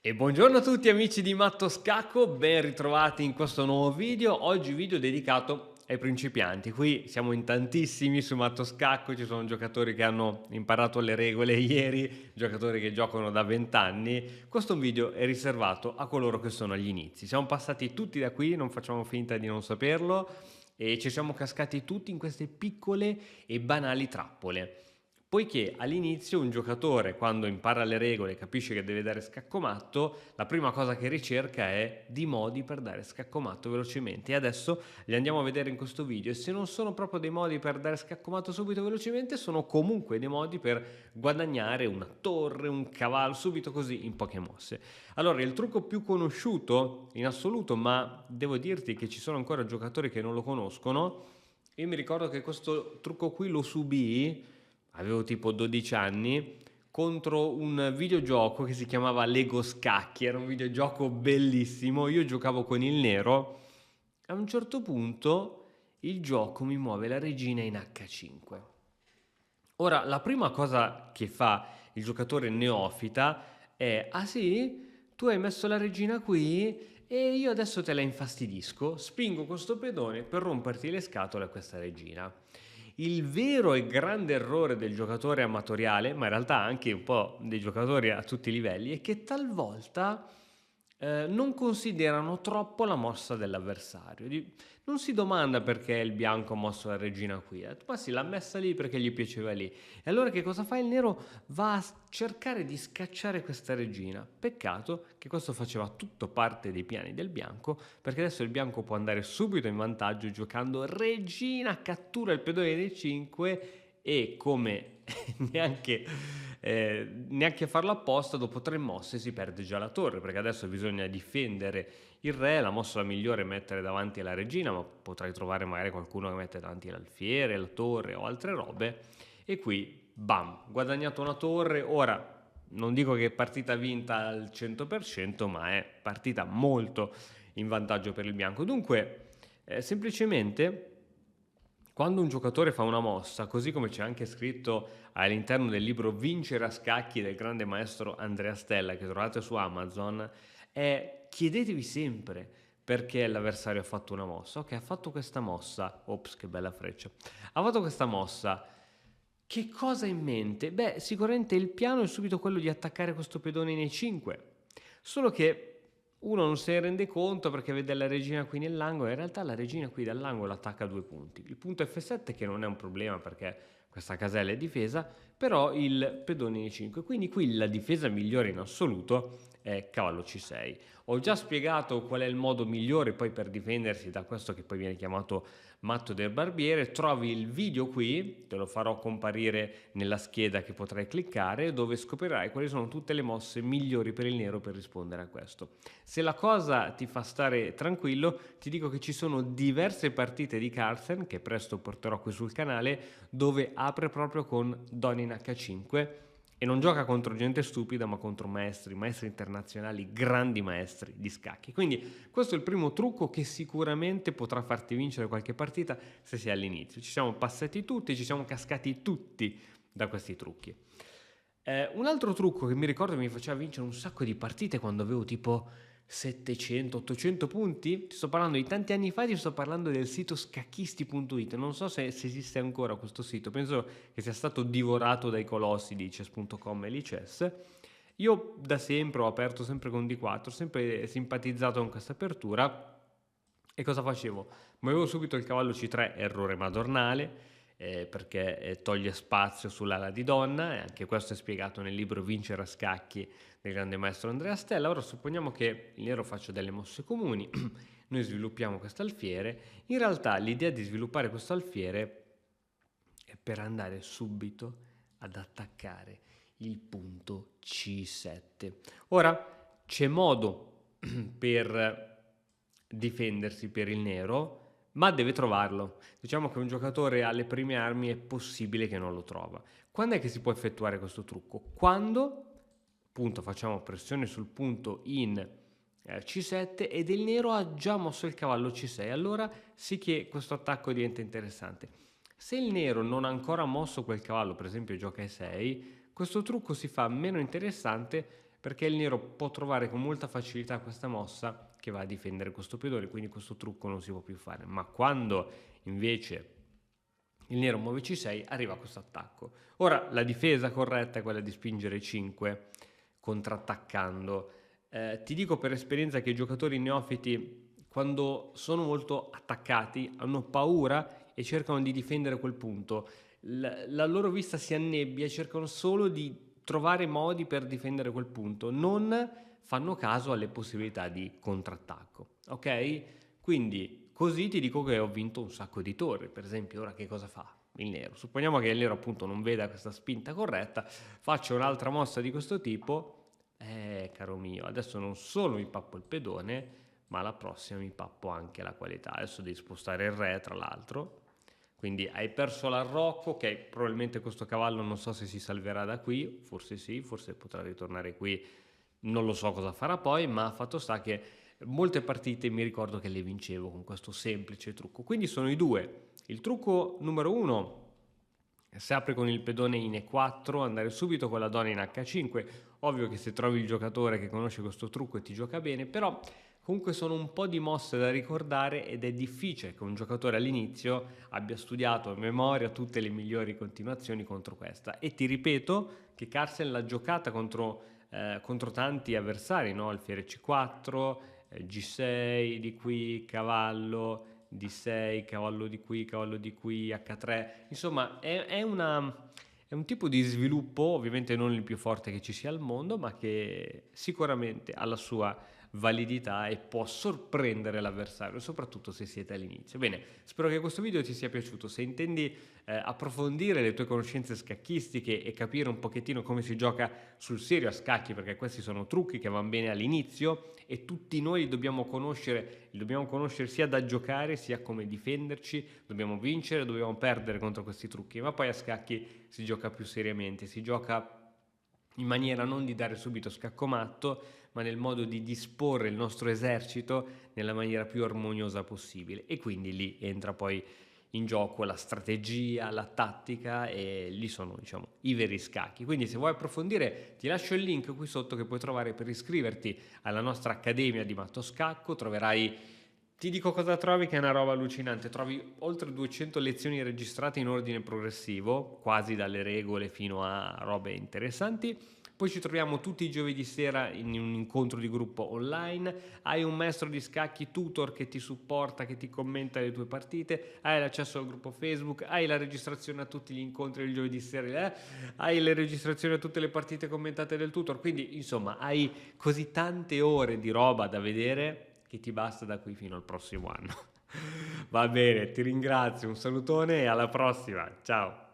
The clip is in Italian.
E buongiorno a tutti amici di Matto Scacco, ben ritrovati in questo nuovo video. Oggi video dedicato ai principianti. Qui siamo in tantissimi su Matto Scacco, ci sono giocatori che hanno imparato le regole ieri, giocatori che giocano da 20 anni. Questo video è riservato a coloro che sono agli inizi. Siamo passati tutti da qui, non facciamo finta di non saperlo, e ci siamo cascati tutti in queste piccole e banali trappole. Poiché all'inizio un giocatore, quando impara le regole e capisce che deve dare scaccomatto, la prima cosa che ricerca è di modi per dare scaccomatto velocemente. E adesso li andiamo a vedere in questo video. E se non sono proprio dei modi per dare scaccomatto subito velocemente, sono comunque dei modi per guadagnare una torre, un cavallo, subito così in poche mosse. Allora, il trucco più conosciuto in assoluto, ma devo dirti che ci sono ancora giocatori che non lo conoscono. Io mi ricordo che questo trucco qui lo subì, avevo tipo 12 anni, contro un videogioco che si chiamava Lego Scacchi. Era un videogioco bellissimo, io giocavo con il nero. A un certo punto il gioco mi muove la regina in H5. Ora, la prima cosa che fa il giocatore neofita è: ah sì, tu hai messo la regina qui e io adesso te la infastidisco, spingo questo pedone per romperti le scatole a questa regina. Il vero e grande errore del giocatore amatoriale, ma in realtà anche un po' dei giocatori a tutti i livelli, è che talvolta non considerano troppo la mossa dell'avversario. Non si domanda perché il bianco ha mosso la regina qui, ma sì, l'ha messa lì perché gli piaceva lì. E allora che cosa fa il nero? Va a cercare di scacciare questa regina. Peccato che questo faceva tutto parte dei piani del bianco, perché adesso il bianco può andare subito in vantaggio giocando regina, cattura il pedone dei 5 e come neanche a farlo apposta, dopo 3 mosse si perde già la torre, perché adesso bisogna difendere il re. La mossa migliore è mettere davanti la regina, ma potrai trovare magari qualcuno che mette davanti l'alfiere, la torre o altre robe. E qui, bam, guadagnato una torre. Ora, non dico che è partita vinta al 100%, ma è partita molto in vantaggio per il bianco. Dunque, semplicemente, quando un giocatore fa una mossa, così come c'è anche scritto all'interno del libro Vincere a scacchi del grande maestro Andrea Stella, che trovate su Amazon, chiedetevi sempre perché l'avversario ha fatto una mossa. Ok, ha fatto questa mossa. Ops, che bella freccia. Ha fatto questa mossa. Che cosa ha in mente? Beh, sicuramente il piano è subito quello di attaccare questo pedone nei 5. Solo che uno non se ne rende conto perché vede la regina qui nell'angolo. In realtà la regina qui dall'angolo attacca a 2 punti. Il punto F7 che non è un problema perché questa casella è difesa, però il pedone nei 5. Quindi qui la difesa migliore in assoluto è cavallo C6. Ho già spiegato qual è il modo migliore poi per difendersi da questo che poi viene chiamato matto del barbiere. Trovi il video qui, te lo farò comparire nella scheda che potrai cliccare, dove scoprirai quali sono tutte le mosse migliori per il nero per rispondere a questo. Se la cosa ti fa stare tranquillo, ti dico che ci sono diverse partite di Carlsen, che presto porterò qui sul canale, dove apre proprio con Donna in H5 e non gioca contro gente stupida, ma contro maestri internazionali, grandi maestri di scacchi. Quindi questo è il primo trucco che sicuramente potrà farti vincere qualche partita se sei all'inizio. Ci siamo passati tutti, ci siamo cascati tutti da questi trucchi. Un altro trucco che mi ricordo mi faceva vincere un sacco di partite quando avevo tipo 700-800 punti, ti sto parlando di tanti anni fa, ti sto parlando del sito scacchisti.it. Non so se esiste ancora questo sito, penso che sia stato divorato dai colossi di chess.com e lichess. Io da sempre ho aperto sempre con D4, ho sempre simpatizzato con questa apertura. E cosa facevo? Muovevo subito il cavallo C3, errore madornale, perché toglie spazio sull'ala di donna, e anche questo è spiegato nel libro Vincere a scacchi del grande maestro Andrea Stella. Ora supponiamo che il nero faccia delle mosse comuni, noi sviluppiamo questo alfiere. In realtà l'idea di sviluppare questo alfiere è per andare subito ad attaccare il punto C7. Ora c'è modo per difendersi per il nero, ma deve trovarlo. Diciamo che un giocatore alle prime armi è possibile che non lo trova. Quando è che si può effettuare questo trucco? Quando appunto facciamo pressione sul punto in C7 ed il nero ha già mosso il cavallo C6, allora sì che questo attacco diventa interessante. Se il nero non ha ancora mosso quel cavallo, per esempio gioca E6, questo trucco si fa meno interessante, perché il nero può trovare con molta facilità questa mossa che va a difendere questo pedone, quindi questo trucco non si può più fare. Ma quando invece il nero muove c6 arriva questo attacco. Ora la difesa corretta è quella di spingere 5 contrattaccando. Ti dico per esperienza che i giocatori neofiti, quando sono molto attaccati, hanno paura e cercano di difendere quel punto. La loro vista si annebbia e cercano solo di trovare modi per difendere quel punto, non fanno caso alle possibilità di contrattacco, ok? Quindi così ti dico che ho vinto un sacco di torri. Per esempio, ora che cosa fa il nero? Supponiamo che il nero appunto non veda questa spinta corretta, faccio un'altra mossa di questo tipo, caro mio, adesso non solo mi pappo il pedone, ma alla prossima mi pappo anche la qualità. Adesso devi spostare il re, tra l'altro. Quindi hai perso l'arrocco, ok, probabilmente questo cavallo non so se si salverà da qui, forse sì, forse potrà ritornare qui, non lo so cosa farà poi, ma fatto sta che molte partite mi ricordo che le vincevo con questo semplice trucco. Quindi sono i due. Il trucco numero 1 si apre con il pedone in E4, andare subito con la donna in H5. Ovvio che se trovi il giocatore che conosce questo trucco e ti gioca bene, però comunque sono un po' di mosse da ricordare ed è difficile che un giocatore all'inizio abbia studiato a memoria tutte le migliori continuazioni contro questa. E ti ripeto che Carlsen l'ha giocata contro tanti avversari, no? Alfiere C4, G6, di qui, cavallo, D6, cavallo di qui, H3. Insomma, è un tipo di sviluppo, ovviamente non il più forte che ci sia al mondo, ma che sicuramente ha la sua validità e può sorprendere l'avversario, soprattutto se siete all'inizio. Bene, spero che questo video ti sia piaciuto. Se intendi approfondire le tue conoscenze scacchistiche e capire un pochettino come si gioca sul serio a scacchi, perché questi sono trucchi che vanno bene all'inizio e tutti noi li dobbiamo conoscere sia da giocare sia come difenderci, dobbiamo vincere, dobbiamo perdere contro questi trucchi, ma poi a scacchi si gioca più seriamente, si gioca in maniera non di dare subito scaccomatto, ma nel modo di disporre il nostro esercito nella maniera più armoniosa possibile, e quindi lì entra poi in gioco la strategia, la tattica, e lì sono, diciamo, i veri scacchi. Quindi se vuoi approfondire ti lascio il link qui sotto che puoi trovare per iscriverti alla nostra accademia di Matto Scacco. Troverai, ti dico cosa trovi, che è una roba allucinante. Trovi oltre 200 lezioni registrate in ordine progressivo, quasi dalle regole fino a robe interessanti. Poi ci troviamo tutti i giovedì sera in un incontro di gruppo online. Hai un maestro di scacchi tutor che ti supporta, che ti commenta le tue partite. Hai l'accesso al gruppo Facebook, hai la registrazione a tutti gli incontri del giovedì sera, hai le registrazioni a tutte le partite commentate del tutor. Quindi, insomma, hai così tante ore di roba da vedere che ti basta da qui fino al prossimo anno. Va bene, ti ringrazio, un salutone e alla prossima. Ciao.